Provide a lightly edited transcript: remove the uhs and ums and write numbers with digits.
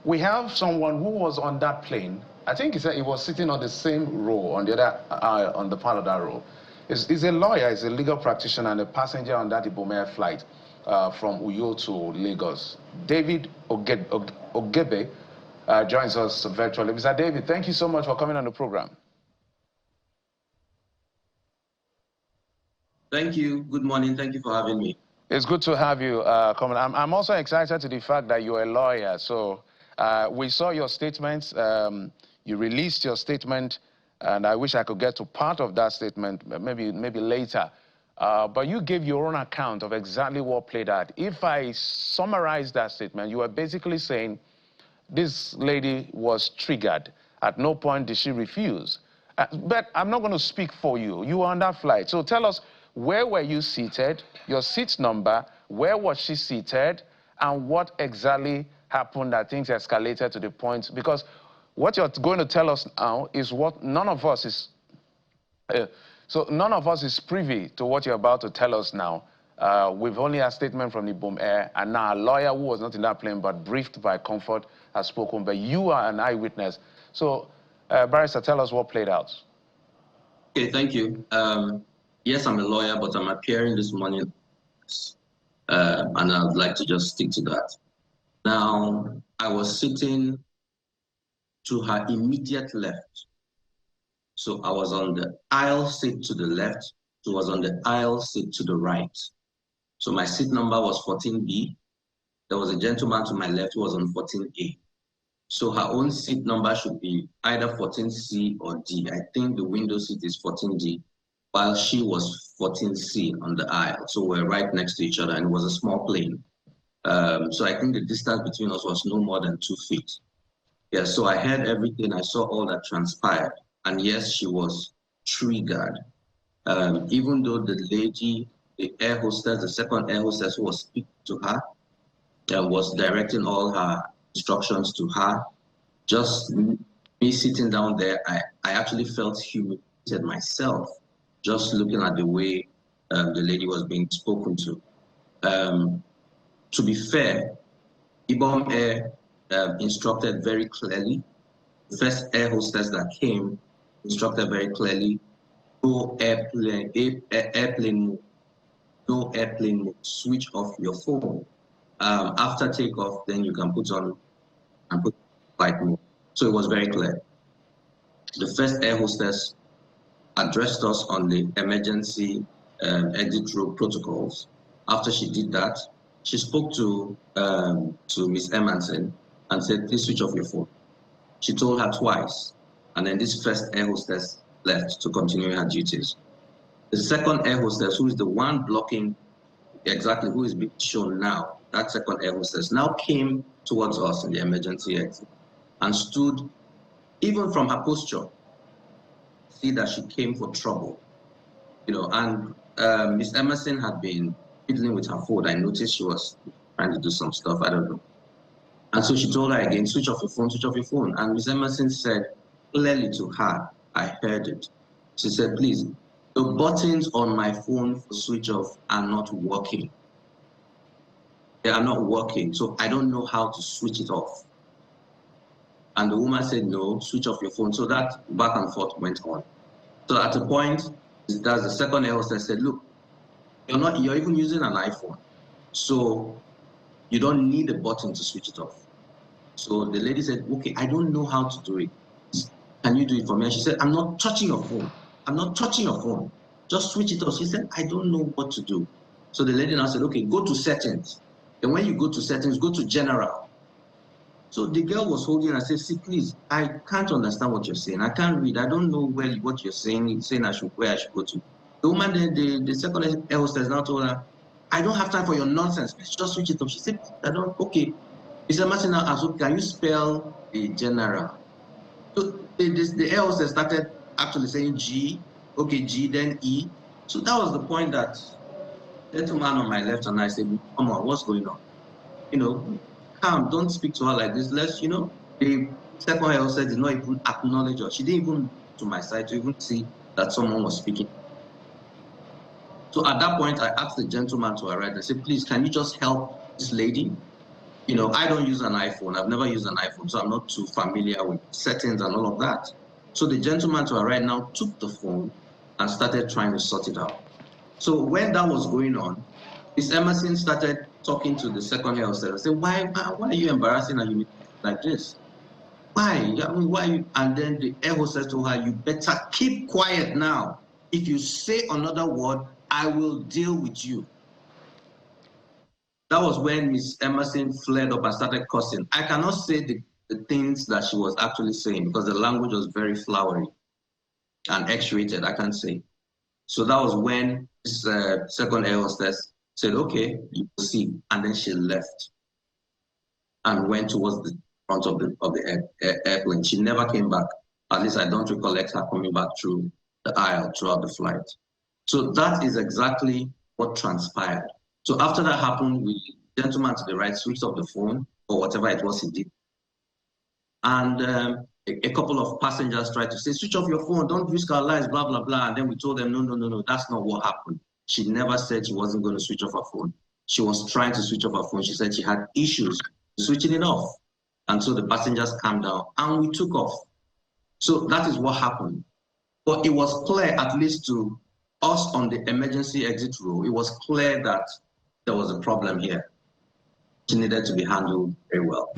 we have someone who was on that plane. I think he said he was sitting on the same row, on the other on the part of that row. He's a lawyer, he's a legal practitioner, and a passenger on that Ibom Air flight from Uyo to Lagos. David Ogebe joins us virtually. Mr. David, thank you so much for coming on the program. Thank you. Good morning. Thank you for having me. It's good to have you coming. I'm also excited to the fact that you're a lawyer. So we saw your statements. You released your statement, and I wish I could get to part of that statement, maybe later. But you gave your own account of exactly what played out. If I summarize that statement, you were basically saying this lady was triggered. At no point did she refuse. But I'm not going to speak for you. You were on that flight. So tell us, where were you seated, your seat number, where was she seated, and what exactly happened that things escalated to the point? Because what you're going to tell us now is what none of us is... none of us is privy to what you're about to tell us now. We've only had a statement from the Ibom Air, and now a lawyer who was not in that plane but briefed by Comfort has spoken, but you are an eyewitness. So, Barrister, tell us what played out. Okay, thank you. Yes, I'm a lawyer, but I'm appearing this morning, and I'd like to just stick to that. Now, I was sitting to her immediate left. So I was on the aisle seat to the left. She was on the aisle seat to the right. So my seat number was 14B. There was a gentleman to my left who was on 14A. So her own seat number should be either 14C or D. I think the window seat is 14D, while she was 14C on the aisle. So we're right next to each other, and it was a small plane. So I think the distance between us was no more than 2 feet. Yeah, so I heard everything. I saw all that transpired. And yes, she was triggered. Even though the lady, the air hostess, the second air hostess who was speaking to her, was directing all her instructions to her, just me sitting down there, I actually felt humiliated myself, just looking at the way the lady was being spoken to. To be fair, Ibom Air instructed very clearly. The first air hostess that came instructed very clearly, no airplane mode, switch off your phone. After takeoff, then you can put on and put flight mode. So it was very clear. The first air hostess addressed us on the emergency exit road protocols. After she did that, she spoke to Ms. Emerson and said, please switch off your phone. She told her twice, and then this first air hostess left to continue her duties. The second air hostess, who is the one blocking exactly who is being shown now, that second air hostess now came towards us in the emergency exit and stood, even from her posture, see that she came for trouble, you know. And Ms. Emerson had been fiddling with her phone. I noticed she was trying to do some stuff, I don't know. And so she told her again, switch off your phone, switch off your phone. And Ms. Emerson said clearly to her, I heard it. She said, please, the buttons on my phone for switch off are not working. They are not working, so I don't know how to switch it off. And the woman said, no, switch off your phone. So that back and forth went on. So at a point, that's the second air hostess said, look, you're even using an iPhone. So you don't need a button to switch it off. So the lady said, okay, I don't know how to do it. Can you do it for me? And she said, I'm not touching your phone. I'm not touching your phone. Just switch it off. She said, I don't know what to do. So the lady now said, okay, go to settings. And when you go to settings, go to general. So the girl was holding and said, see, please, I can't understand what you're saying. I can't read. I don't know what you're saying. It's saying where I should go to. The woman, the second air hostess now told her, I don't have time for your nonsense. Please just switch it off. She said, I don't, okay. Mr. Martin now asked, okay, can you spell the general? So the air hostess started actually saying G, okay, G, then E. So that was the point that the gentleman on my left and I said, come on, what's going on? You know, calm, don't speak to her like this. Let's, you know, the second air hostess did not even acknowledge her. She didn't even look to my side to even see that someone was speaking. So at that point, I asked the gentleman to her right and said, please, can you just help this lady? You know, I don't use an iPhone. I've never used an iPhone, so I'm not too familiar with settings and all of that. So the gentleman to our right now took the phone and started trying to sort it out. So when that was going on, Miss Emerson started talking to the second head hostess and said, why are you embarrassing and humiliating like this? Why? I mean, why? And then the air hostess told her, you better keep quiet now. If you say another word, I will deal with you. That was when Miss Emerson flared up and started cursing. I cannot say the things that she was actually saying because the language was very flowery and X-rated, I can't say. So that was when this second air hostess said, okay, you will see. And then she left and went towards the front of the airplane. She never came back. At least I don't recollect her coming back through the aisle throughout the flight. So that is exactly what transpired. So after that happened, the gentleman to the right switched off the phone or whatever it was he did. And a couple of passengers tried to say, switch off your phone, don't risk our lives, blah, blah, blah. And then we told them, no, that's not what happened. She never said she wasn't going to switch off her phone. She was trying to switch off her phone. She said she had issues switching it off. And so the passengers calmed down and we took off. So that is what happened. But it was clear, at least to us on the emergency exit row, it was clear that there was a problem here. She needed to be handled very well.